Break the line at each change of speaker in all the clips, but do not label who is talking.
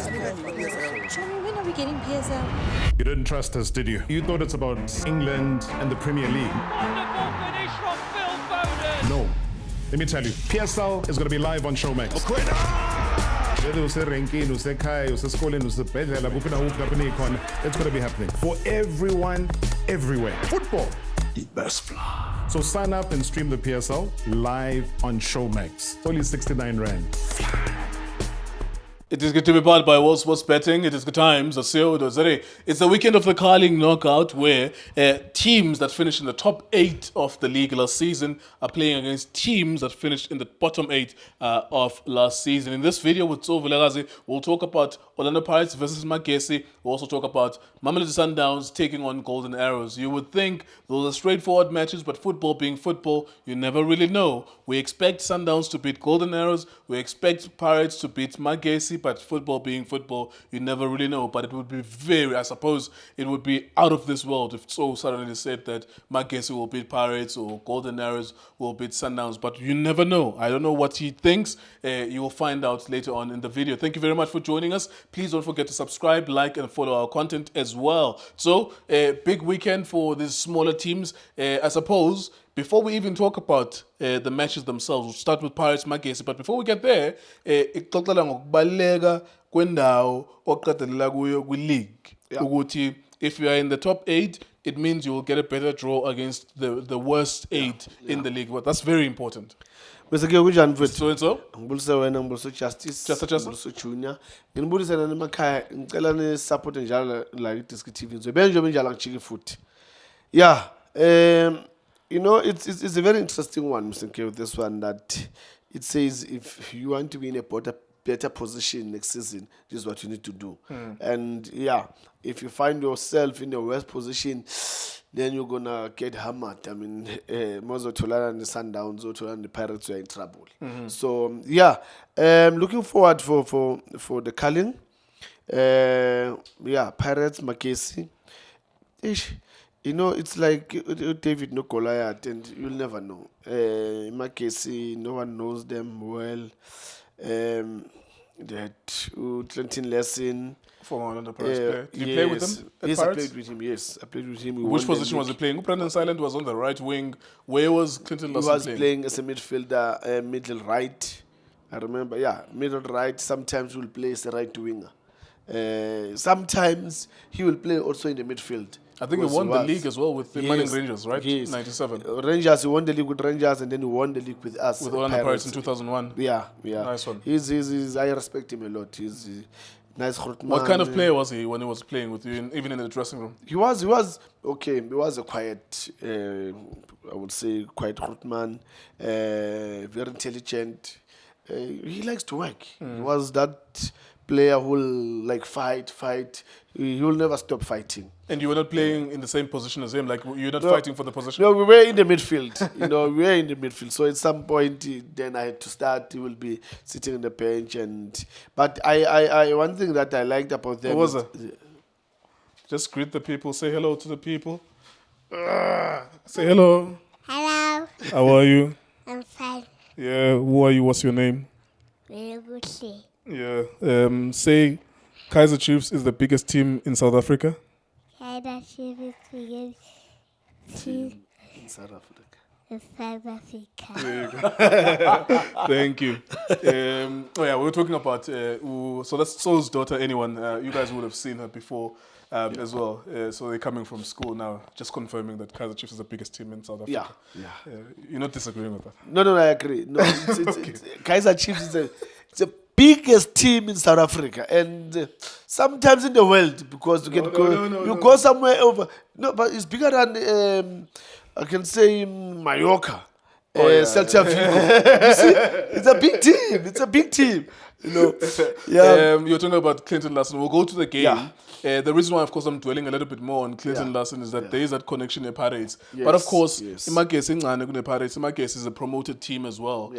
Show me, when are we getting PSL?
You didn't trust us, did you? You thought it's about England and the Premier League.
Wonderful finish from Phil Foden.
No. Let me tell you, PSL is going to be live on Showmax.
Mokoena!
Whether userenkini, usekhaya, usesikoleni, usebhedlela, kuphi na kuphi lapho nikhona, it's going to be happening. For everyone, everywhere. Football.
The best fly.
So sign up and stream the PSL live on Showmax. It's only 69 Rand.
It is good to be powered by World Sports Betting. It is good times. It's the weekend of the Carling Knockout where teams that finished in the top 8 of the league last season are playing against teams that finished in the bottom 8 of last season. In this video with Tso Vilakazi, we'll talk about Orlando Pirates versus Magesi. We'll also talk about Mamelodi Sundowns taking on Golden Arrows. You would think those are straightforward matches, but football being football, you never really know. We expect Sundowns to beat Golden Arrows. We expect Pirates to beat Magesi. But football being football, you never really know. But it would be I suppose it would be out of this world if so suddenly said that Magesi will beat Pirates or Golden Arrows will beat Sundowns. But you never know. I don't know what he thinks. You will find out later on in the video. Thank you very much for joining us. Please don't forget to subscribe, like, and follow our content as well. So, big weekend for these smaller teams. I suppose before we even talk about the matches themselves, we'll start with Pirates Magesi. But before we get there, ixoxela ngokubaleka kwendawo oqedelela kuyo kwi-league. Ukuthi if you are in the top 8, it means you will get a better draw against the worst 8 in the league. But that's very important.
Bese ke kunjani mfethu?
So
Ngibulise wena, ngibulise Justice, ngibulise Junior. Nginibulise nani emakhaya, ngicela ni support njalo la iDiskiTV. Ngizobe nje njalo ngijike futhi. Yeah, you know, it's a very interesting one, Mr. K, with this one, that it says if you want to be in a better position next season, this is what you need to do. And yeah, if you find yourself in the worst position, then you're gonna get hammered. I mean, most of Tolana and the Sundowns or Tolana and the Pirates are in trouble. So yeah, looking forward for the Carling. Yeah, Pirates, Magesi. You know, it's like David no Goliath, and you'll never know. Magesi, no one knows them well. They had Clinton Lesson.
Former Orlando Pirates player. Did you play with him at
Yes,
Pirates?
I played with him, yes. I played with him.
Which position was he playing? Brandon Silent was on the right wing. Where was Clinton
He
Larson
was
playing?
playing as a midfielder, middle right. I remember, yeah, middle right. Sometimes he will play as a right winger. Sometimes he will play also in the midfield.
I think he won the league as well with the Manning Rangers, right?
Yes.
97.
Rangers, he won the league with Rangers, and then he won the league with us.
With Orlando Pirates in 2001.
Yeah.
Nice one.
I respect him a lot. He's nice.
What kind of player was he when he was playing with you, even in the dressing room?
He was okay. He was a quiet, I would say, quiet man, very intelligent. He likes to work. He was that player who will like fight. He will never stop fighting.
And you were not playing in the same position as him, like you're not fighting for the position?
No, we were in the midfield. We were in the midfield. So at some point, then I had to start. He will be sitting on the bench, but I one thing that I liked about them.
What was it? Just greet the people. Say hello to the people. Say hello.
Hello,
How are you?
I'm fine.
Yeah. Who are you? What's your name?
Very good.
Yeah. Say, Kaizer Chiefs is the biggest team in South Africa.
Kaizer Chiefs is biggest team
In South Africa.
in South Africa.
There you go. Thank you. We were talking about, so that's Tso's daughter, anyone. You guys would have seen her before as well. So they're coming from school now, just confirming that Kaizer Chiefs is the biggest team in South Africa.
Yeah.
You're not disagreeing with that?
No, I agree. No, it's Kaizer Chiefs is the biggest team in South Africa, and sometimes in the world, because you go somewhere over. No, but it's bigger than I can say Mallorca, Celta Vigo. You see, it's a big team. It's a big team.
You're talking about Clinton Larson. We'll go to the game.
Yeah.
The reason why, of course, I'm dwelling a little bit more on Clinton Larson is that there is that connection in Pirates.
Yes,
But of course,
yes.
Magesi is a promoted team as well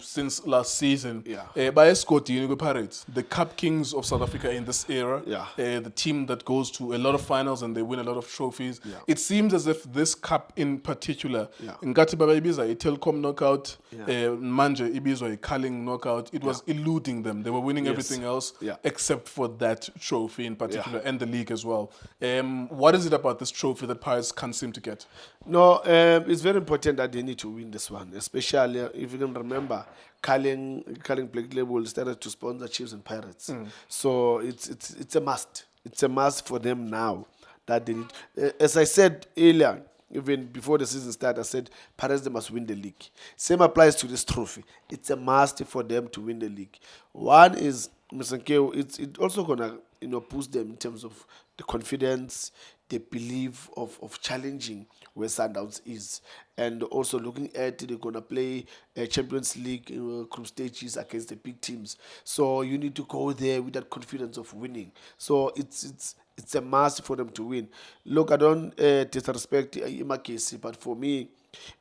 since last season. By Escotini Pirates, the Cup Kings of South Africa in this era, the team that goes to a lot of finals and they win a lot of trophies. It seems as if this cup in particular, Ngati Baba Ibiza, a Telkom knockout, Manje Ibiza, a Carling knockout, it was was eluding them. They were winning everything else
Yeah.
except for that trophy in particular and the league as well. What is it about this trophy that Pirates can't seem to get?
No, it's very important that they need to win this one, especially if you can remember, Carling Black Label started to sponsor Chiefs and Pirates. So it's a must. It's a must for them now that they need. As I said earlier, even before the season started, I said Pirates, they must win the league. Same applies to this trophy. It's a must for them to win the league. One is, Mr. Nkeo, it's also gonna boost them in terms of the confidence, the belief of challenging where Sundowns is, and also looking at they're gonna play a Champions League group stages against the big teams. So you need to go there with that confidence of winning. So it's a must for them to win. Look, I don't disrespect Magesi, but for me,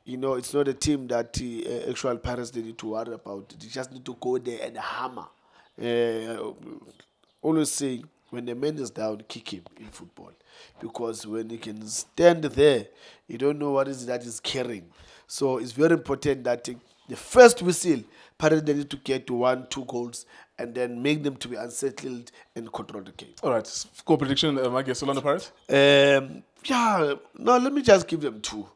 it's not a team that actual Pirates they need to worry about. They just need to go there and hammer. Always saying, when the man is down, kick him in football. Because when he can stand there, you don't know what is that is carrying. So it's very important that the first whistle, Pirates they need to get to 1-2 goals and then make them to be unsettled and control the game.
All right, score prediction, Magesi, Orlando Pirates?
No, let me just give them 2.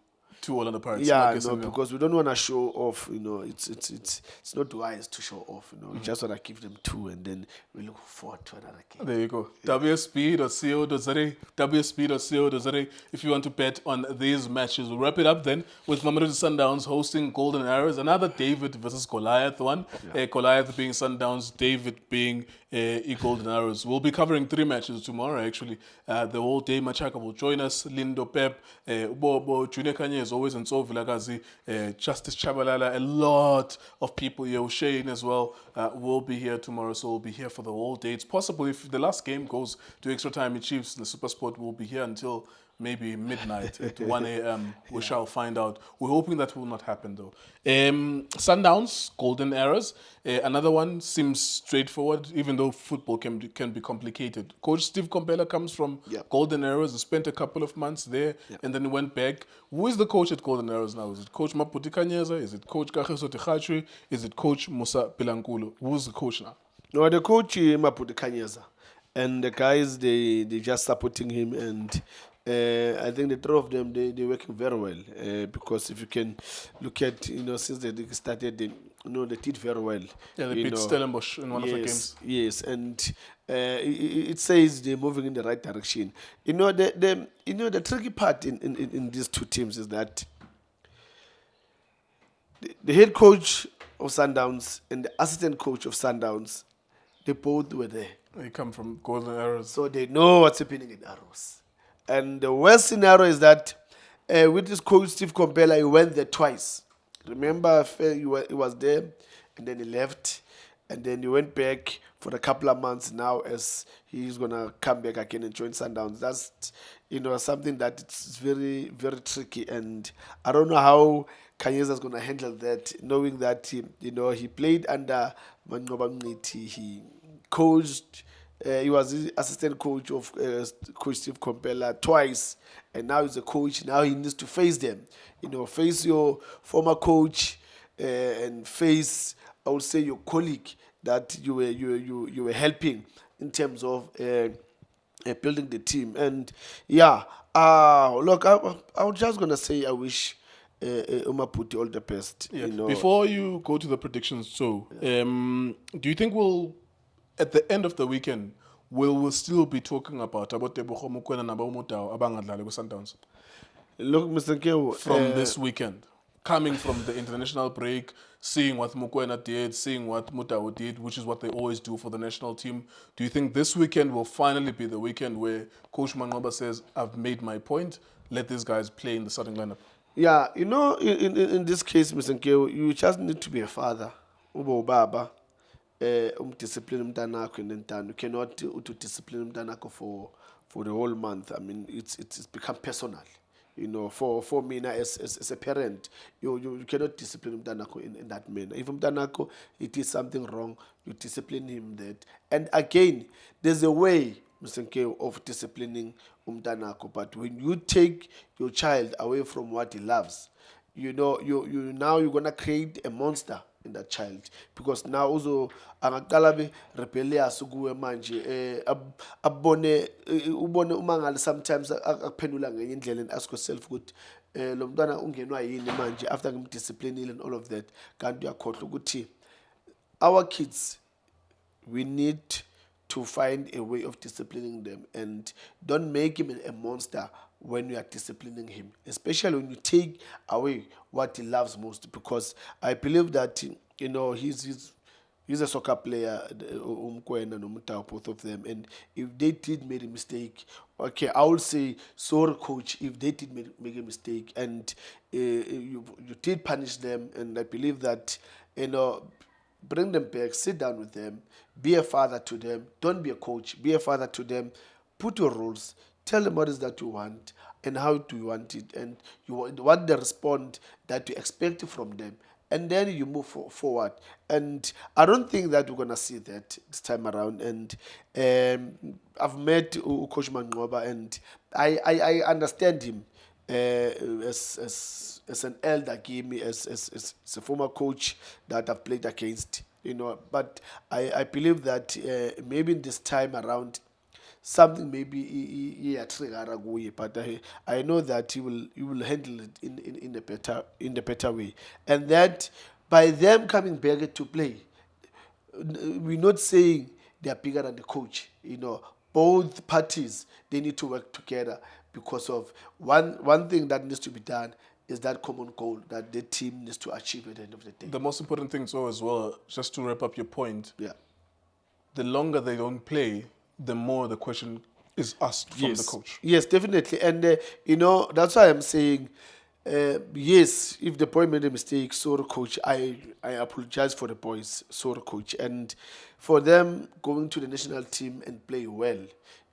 2 Orlando Pirates.
Yeah,
Magesi
no,
nil.
because we don't want to show off. It's not wise to show off. We just want to give them 2, and then we look forward to another game.
There you go. WSP.co.za, WSP.co.za if you want to bet on these matches. We'll wrap it up then with Mamelodi Sundowns hosting Golden Arrows. Another David versus Goliath one. Goliath being Sundowns, David being Golden Arrows. We'll be covering 3 matches tomorrow, actually. The whole day, Machaka will join us. Lindo Pep, Bobo, Junior Kanye is always, and Tso Vilakazi, Justice Chabalala, a lot of people here. Shane as well will be here tomorrow, so we'll be here for the whole day. It's possible if the last game goes to extra time in Chiefs, the Supersport will be here until maybe midnight at 1 a.m. We shall find out. We're hoping that will not happen though. Sundowns, Golden Arrows. Another one seems straightforward, even though football can be complicated. Coach Steve Kompela comes from Golden Arrows. He spent a couple of months there and then he went back. Who is the coach at Golden Arrows now? Is it Coach Maputi Kanyeza? Is it Coach Kagiso Tekhatri? Is it Coach Musa Pilankulu? Who's the coach now?
No, the coach Maputi Kanyeza. And the guys, they just supporting him, and I think the 3 of them, they're working very well. Because if you can look at, since the league started, they did very well.
Yeah, they beat Stellenbosch in one of the games.
Yes, and it says they're moving in the right direction. The tricky part in these 2 teams is that the head coach of Sundowns and the assistant coach of Sundowns, they both were there.
They come from Golden Arrows.
So they know what's happening in Arrows. And the worst scenario is that with this coach, Steve Kompela, he went there twice. Remember, he was there, and then he left, and then he went back for a couple of months now as he's going to come back again and join Sundowns. That's, something that it's very, very tricky, and I don't know how Kanyeza is going to handle that, knowing that, he played under Mangoba Mniti, he coached. He was the assistant coach of Coach Steve Kompela twice, and now he's a coach. Now he needs to face them. Face your former coach and face, I would say, your colleague that you were helping in terms of building the team. And look, I was just gonna say I wish Umaputi all the best.
Yeah. Before you go to the predictions, do you think at the end of the weekend, we'll still be talking about Mokoena and Mudau abangadlali ku Sundowns?
Look, Mr. Nkeo,
from this weekend, coming from the international break, seeing what Mokoena did, seeing what Mudau did, which is what they always do for the national team. Do you think this weekend will finally be the weekend where Coach Mangoba says, I've made my point, let these guys play in the starting lineup?
Yeah, in this case, Mr. Nkeo, you just need to be a father. Ubo baba. Discipline umntanakho in entando. You cannot discipline umntanakho for the whole month. I mean, it's become personal. For me now as a parent, you cannot discipline umntanakho in that manner. If umntanakho it is something wrong, you discipline him that. And again, there's a way, Mr. Nkeo, of disciplining umntanakho. But when you take your child away from what he loves, you're gonna create a monster in that child, because now also angaqala be rebellious kuwe manje abone ubone uma ngale sometimes akuphendula ngenye indlela and ask yourself ukuthi lo mntwana ungenwa yini manje after ngimdisciplinile and all of that, kanti uyakhohlwa ukuthi our kids, we need to find a way of disciplining them, and don't make him a monster when you are disciplining him, especially when you take away what he loves most, because I believe that, you know, he's a soccer player, Mokoena and Mudau, both of them, and if they did make a mistake, okay, I would say sorry coach if they did make a mistake, and you did punish them, and I believe that, you know, bring them back, sit down with them, be a father to them. Don't be a coach, be a father to them. Put your rules, tell them what is that you want and how do you want it, and you want the response that you expect from them, and then you move forward. And I don't think that we're gonna see that this time around. And I've met Coach Manqoba, and I understand him as an elder, gave me as a former coach that I've played against, you know. But I believe that maybe this time around something maybe he trigger, but I know that he will handle it in the better way, and that by them coming back to play, we're not saying they are bigger than the coach, you know. Both parties, they need to work together, because of one thing that needs to be done is that common goal that the team needs to achieve at the end of the day.
The most important thing, so as well, just to wrap up your point,
Yeah.
the longer they don't play, the more the question is asked from the coach.
Yes, definitely. And, you know, that's why I'm saying, yes, if the boy made a mistake, sorry, coach, I apologize for the boys, sorry, coach. And for them going to the national team and play well,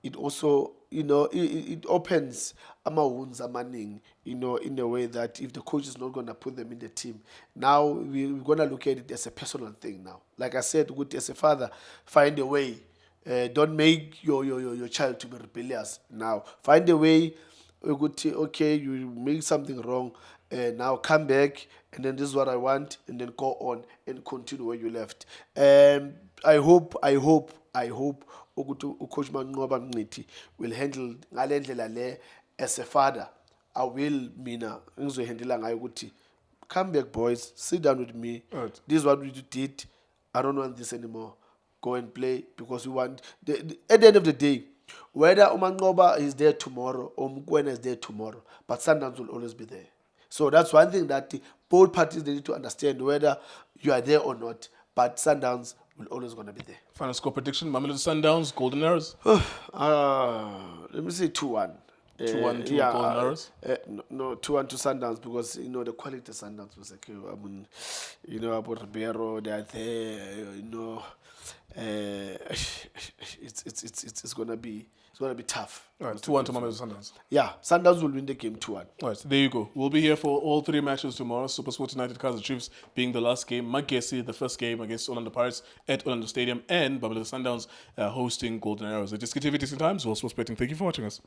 it also, you know, it opens wounds amaning, you know, in a way that if the coach is not going to put them in the team, now we're going to look at it as a personal thing now. Like I said, as a father, find a way. Don't make your child to be rebellious now. Find a way. Okay, you make something wrong, now come back, and then this is what I want, and then go on and continue where you left. I hope Coach Manqoba Mngqithi will handle ngale ndlela le as a father. I will mina ngizohandle ngayo ukuthi come back boys, sit down with me.
Right.
This is what we did. I don't want this anymore. Go and play, because we want at the end of the day, whether Manqoba is there tomorrow or Mokoena is there tomorrow, but Sundowns will always be there. So that's one thing that both parties, they need to understand, whether you are there or not, but Sundowns will always going to be there.
Final score prediction, Mamelodi Sundowns, Golden Arrows?
Let me say 2-1.
2-1 to Golden Arrows?
No, 2-1 to Sundowns, because, you know, the quality of Sundowns was like, I mean, you know, about Ribeiro, they are there, you know. It's gonna be tough.
All right, 2-1 to Mamelodi Sundowns.
Yeah, Sundowns will win the game 2-1.
All right, there you go. We'll be here for all three matches tomorrow. Supersport United Kaizer Chiefs being the last game. Magesi, the first game against Orlando Pirates at Orlando Stadium, and Mamelodi Sundowns hosting Golden Arrows. iDiskiTV, Decent Times, World Sports Betting. Thank you for watching us.